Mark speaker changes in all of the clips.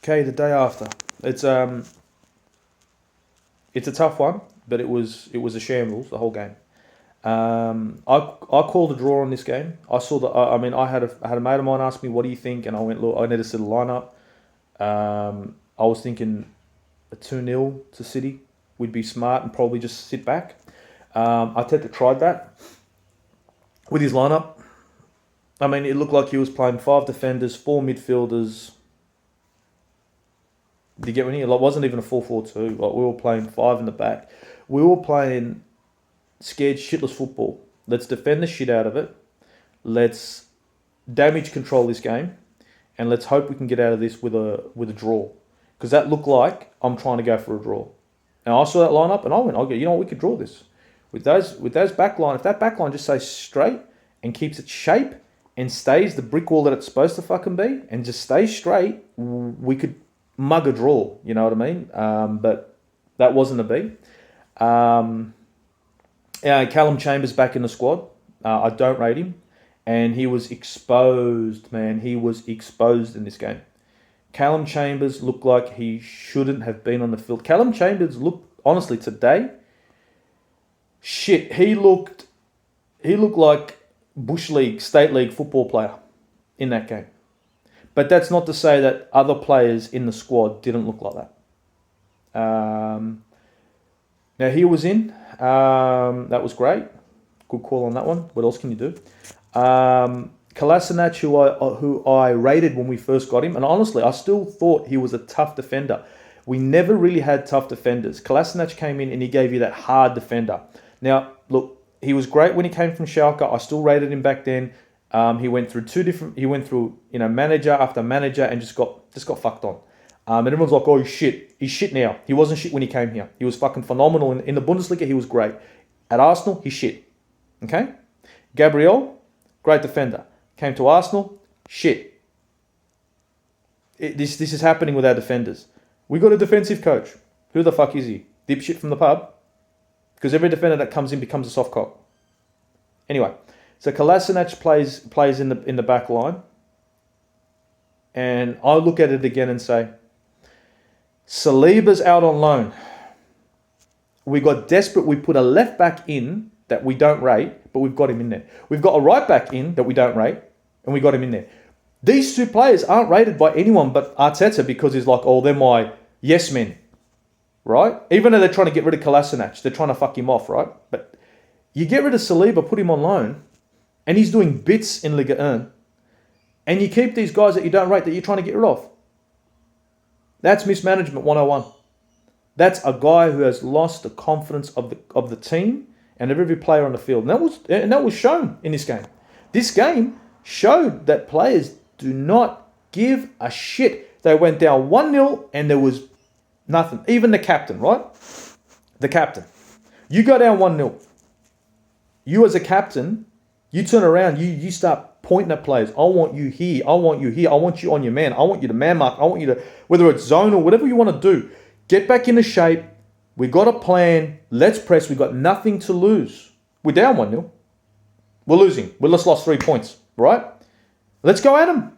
Speaker 1: Okay, the day after. It's a tough one, but it was a shambles the whole game. I called a draw on this game. I saw that. I had a mate of mine ask me, "What do you think?" And I went, "Look, I need to set a lineup." I was thinking a 2-0 to City. We'd be smart and probably just sit back. Arteta tried that with his lineup. I mean, it looked like he was playing 5 defenders, 4 midfielders. Did you get me? It wasn't even a 4-4-2. Like, we were playing 5 in the back. We were playing scared shitless football. Let's defend the shit out of it. Let's damage control this game, and let's hope we can get out of this with a draw. Because that looked like I'm trying to go for a draw. And I saw that lineup, and I went, "Okay, you know what? We could draw this with those back line. If that back line just stays straight and keeps its shape and stays the brick wall that it's supposed to fucking be, and just stays straight, we could mug a draw." You know what I mean? But that wasn't a be. Callum Chambers back in the squad. I don't rate him. And he was exposed, man. He was exposed in this game. Callum Chambers looked like he shouldn't have been on the field. Callum Chambers looked, honestly, today, shit, he looked like Bush League, State League football player in that game. But that's not to say that other players in the squad didn't look like that. Now, he was in. That was great. Good call on that one. What else can you do? Kolasinac, who I rated when we first got him, and honestly, I still thought he was a tough defender. We never really had tough defenders. Kolasinac came in and he gave you that hard defender. Now, look, he was great when he came from Schalke. I still rated him back then. He went through manager after manager and just got fucked on. And everyone's like, "Oh, he's shit. He's shit now." He wasn't shit when he came here. He was fucking phenomenal. In the Bundesliga, he was great. At Arsenal, he's shit. Okay? Gabriel, great defender. Came to Arsenal, shit. This is happening with our defenders. We got a defensive coach. Who the fuck is he? Dipshit from the pub? Because every defender that comes in becomes a soft cock. Anyway, so Kolasinac plays in the back line. And I look at it again and say, Saliba's out on loan. We got desperate. We put a left back in that we don't rate, but we've got him in there. We've got a right back in that we don't rate, and we got him in there. These two players aren't rated by anyone but Arteta because he's like, "Oh, they're my yes men," right? Even though they're trying to get rid of Kolasinac, they're trying to fuck him off, right? But you get rid of Saliba, put him on loan, and he's doing bits in Liga 1, and you keep these guys that you don't rate that you're trying to get rid of. That's mismanagement 101. That's a guy who has lost the confidence of the team and of every player on the field. And that was shown in this game. This game showed that players do not give a shit. They went down 1-0 and there was nothing. Even the captain, right? The captain. You go down 1-0. You as a captain, you turn around, you start pointing at players. "I want you here. I want you here. I want you on your man. I want you to man mark. I want you to," whether it's zone or whatever you want to do, get back into shape. We got a plan. Let's press. We got nothing to lose. We're down 1-0. We're losing. We just lost 3 points, right? Let's go at them.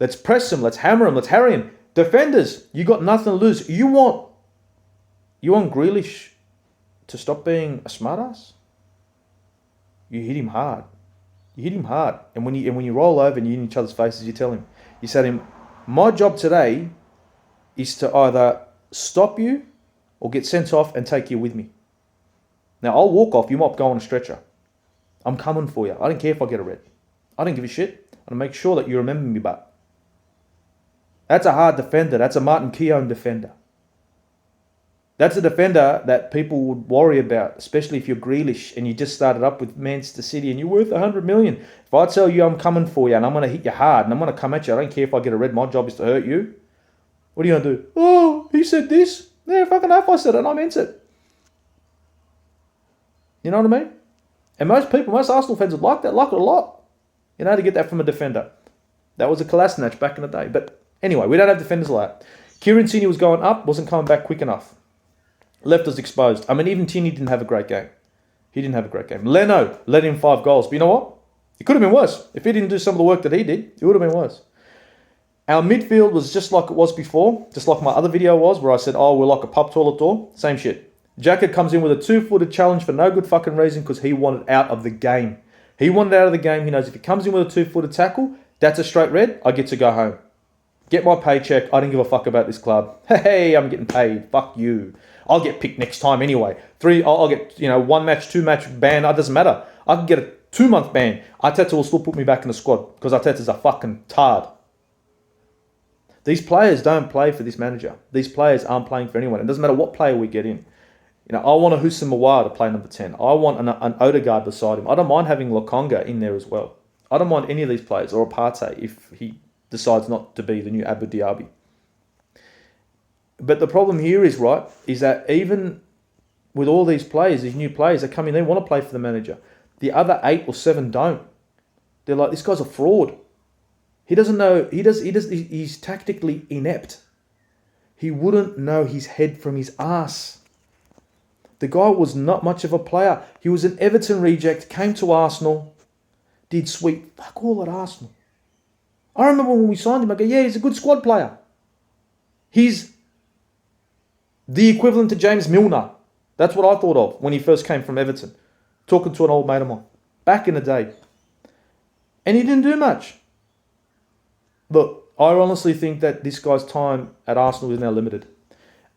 Speaker 1: Let's press them. Let's hammer them. Let's harry them. Defenders, you got nothing to lose. You want Grealish to stop being a smartass? You hit him hard. You hit him hard. And when you roll over and you're in each other's faces, you tell him, you say to him, "My job today is to either stop you or get sent off and take you with me. Now, I'll walk off. You might go on a stretcher. I'm coming for you. I don't care if I get a red. I don't give a shit. I'll make sure that you remember me, but." That's a hard defender. That's a Martin Keown defender. That's a defender that people would worry about, especially if you're Grealish and you just started up with Manchester City and you're worth 100 million. If I tell you I'm coming for you and I'm going to hit you hard and I'm going to come at you, I don't care if I get a red. My job is to hurt you. What are you going to do? "Oh, he said this." Yeah, fucking if I said it, I meant it. You know what I mean? And most Arsenal fans would like that, like it a lot. You know, to get that from a defender. That was a Kolasinac back in the day. But anyway, we don't have defenders like that. Kieran Tierney was going up, wasn't coming back quick enough. Left us exposed. I mean, even Tierney didn't have a great game. He didn't have a great game. Leno let in 5 goals. But you know what? It could have been worse. If he didn't do some of the work that he did, it would have been worse. Our midfield was just like it was before, just like my other video was, where I said, oh, we're like a pub toilet door. Same shit. Jacket comes in with a 2-footed challenge for no good fucking reason because he wanted out of the game. He wanted out of the game. He knows if he comes in with a 2-footed tackle, that's a straight red. I get to go home. Get my paycheck. I don't give a fuck about this club. Hey, I'm getting paid. Fuck you. I'll get picked next time anyway. I'll get, 1 match, 2 match ban. It doesn't matter. I can get a 2-month ban. Arteta will still put me back in the squad because Arteta's a fucking tard. These players don't play for this manager. These players aren't playing for anyone. It doesn't matter what player we get in. I want a Houssem Mawar to play number 10. I want an Odegaard beside him. I don't mind having Lokonga in there as well. I don't mind any of these players, or Partey if he decides not to be the new Abu Dhabi. But the problem here is that even with all these players, these new players, they come in, they want to play for the manager. The other 8 or 7 don't. They're like, this guy's a fraud. He doesn't know, he's tactically inept. He wouldn't know his head from his ass. The guy was not much of a player. He was an Everton reject, came to Arsenal, did sweet fuck all at Arsenal. I remember when we signed him, I go, yeah, he's a good squad player. He's the equivalent to James Milner. That's what I thought of when he first came from Everton. Talking to an old mate of mine. Back in the day. And he didn't do much. Look, I honestly think that this guy's time at Arsenal is now limited.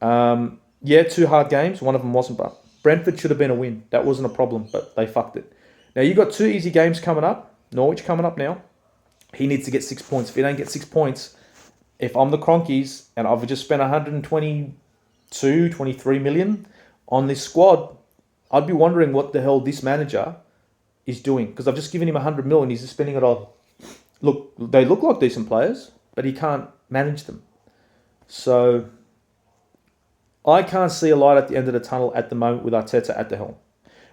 Speaker 1: 2 hard games. One of them wasn't, but Brentford should have been a win. That wasn't a problem, but they fucked it. Now, you've got 2 easy games coming up. Norwich coming up now. He needs to get 6 points. If he don't get 6 points, if I'm the Cronkies and I've just spent 23 million on this squad, I'd be wondering what the hell this manager is doing. Because I've just given him 100 million and he's just spending it on. Look, they look like decent players, but he can't manage them. So I can't see a light at the end of the tunnel at the moment with Arteta at the helm.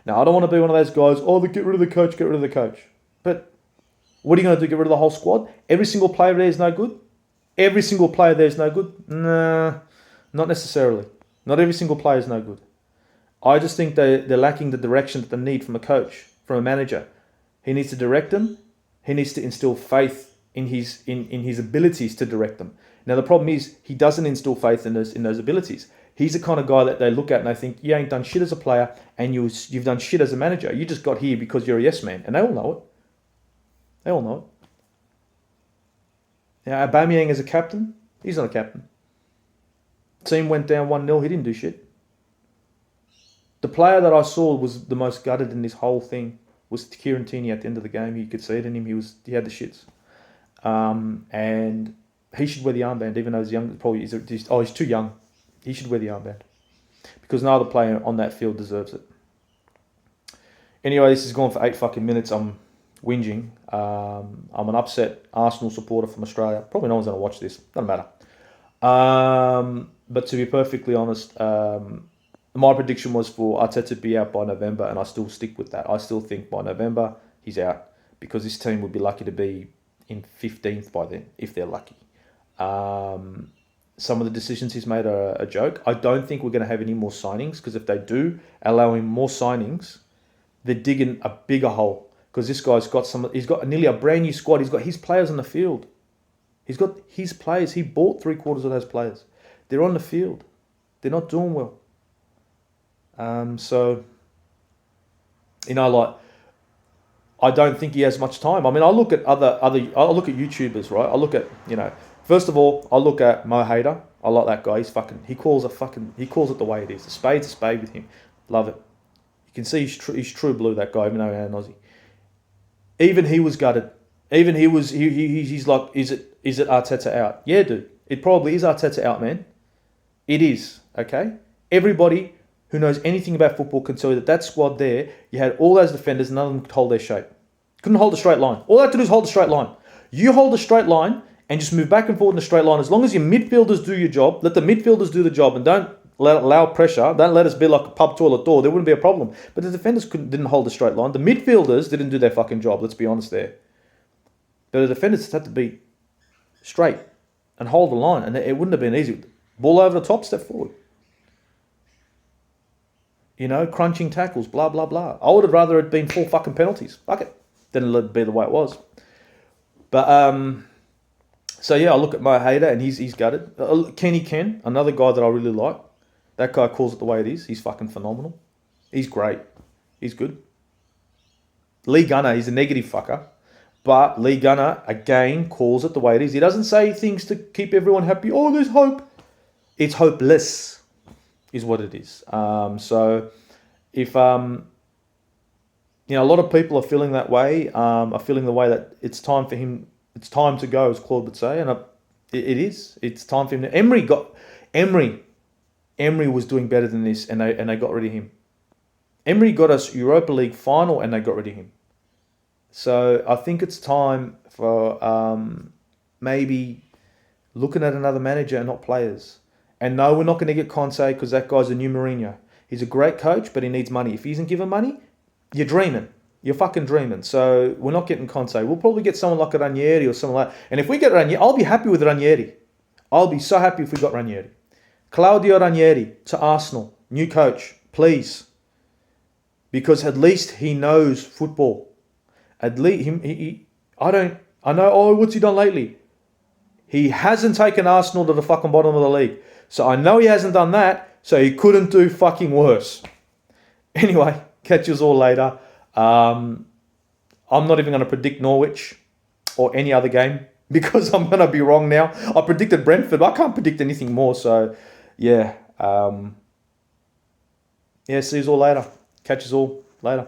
Speaker 1: Now, I don't want to be one of those guys, get rid of the coach, get rid of the coach. But what are you going to do, get rid of the whole squad? Every single player there is no good? Every single player there is no good? Nah, not necessarily. Not every single player is no good. I just think they're lacking the direction that they need from a coach, from a manager. He needs to direct them. He needs to instill faith in his abilities to direct them. Now, the problem is he doesn't instill faith in those abilities. He's the kind of guy that they look at and they think, you ain't done shit as a player and you've done shit as a manager. You just got here because you're a yes man. And they all know it. They all know it. Now, Aubameyang as a captain, he's not a captain. Team went down 1-0, he didn't do shit. The player that I saw was the most gutted in this whole thing was Kieran Tierney at the end of the game. You could see it in him. He had the shits. And he should wear the armband, even though he's young. He's too young. He should wear the armband. Because no other player on that field deserves it. Anyway, this has gone for 8 fucking minutes. I'm whinging. I'm an upset Arsenal supporter from Australia. Probably no one's going to watch this. Doesn't matter. But to be perfectly honest, my prediction was for Arteta to be out by November, and I still stick with that. I still think by November, he's out. Because this team would be lucky to be in 15th by then, if they're lucky. Some of the decisions he's made are a joke. I don't think we're going to have any more signings, because if they do allow him more signings, they're digging a bigger hole. Because this guy's he's got nearly a brand new squad. He's got his players on the field. He's got his players. He bought 3/4 of those players. They're on the field. They're not doing well. So, I don't think he has much time. I mean, I look at I look at YouTubers, right? I look at, first of all, I look at Mo Hader. I like that guy. He calls it the way it is. A spade's a spade with him. Love it. You can see he's true blue, that guy, even though he's an Aussie. Even he was gutted. Even he's like, is it Arteta out? Yeah, dude. It probably is Arteta out, man. It is, okay? Everybody who knows anything about football can tell you that squad there, you had all those defenders, none of them could hold their shape. Couldn't hold a straight line. All they had to do is hold a straight line. You hold a straight line and just move back and forth in a straight line. As long as your midfielders do your job, let the midfielders do the job and don't allow pressure. Don't let us be like a pub toilet door. There wouldn't be a problem. But the defenders didn't hold a straight line. The midfielders didn't do their fucking job. Let's be honest there. But the defenders had to be straight and hold the line. And it wouldn't have been easy. Ball over the top, step forward. Crunching tackles, blah, blah, blah. I would have rather it been 4 fucking penalties. Fuck it. Then it'd be the way it was. But, So yeah, I look at Mo Hader and he's gutted. Kenny Ken, another guy that I really like. That guy calls it the way it is. He's fucking phenomenal. He's great. He's good. Lee Gunner, he's a negative fucker. But Lee Gunner, again, calls it the way it is. He doesn't say things to keep everyone happy. Oh, there's hope. It's hopeless, is what it is. So if, a lot of people are feeling that way, are feeling the way that it's time for him, it's time to go, as Claude would say. And it is. It's time for him to... Emery was doing better than this, and they got rid of him. Emery got us Europa League final, and they got rid of him. So I think it's time for maybe looking at another manager and not players. And no, we're not going to get Conte because that guy's a new Mourinho. He's a great coach, but he needs money. If he isn't given money, you're dreaming. You're fucking dreaming. So we're not getting Conte. We'll probably get someone like a Ranieri or someone like that. And if we get Ranieri, I'll be happy with Ranieri. I'll be so happy if we got Ranieri. Claudio Ranieri to Arsenal, new coach, please. Because at least he knows football. At least I know, oh, what's he done lately? He hasn't taken Arsenal to the fucking bottom of the league. So I know he hasn't done that, so he couldn't do fucking worse. Anyway, catch us all later. I'm not even going to predict Norwich or any other game because I'm going to be wrong now. I predicted Brentford, but I can't predict anything more, so... Yeah. See you all later. Catch us all later.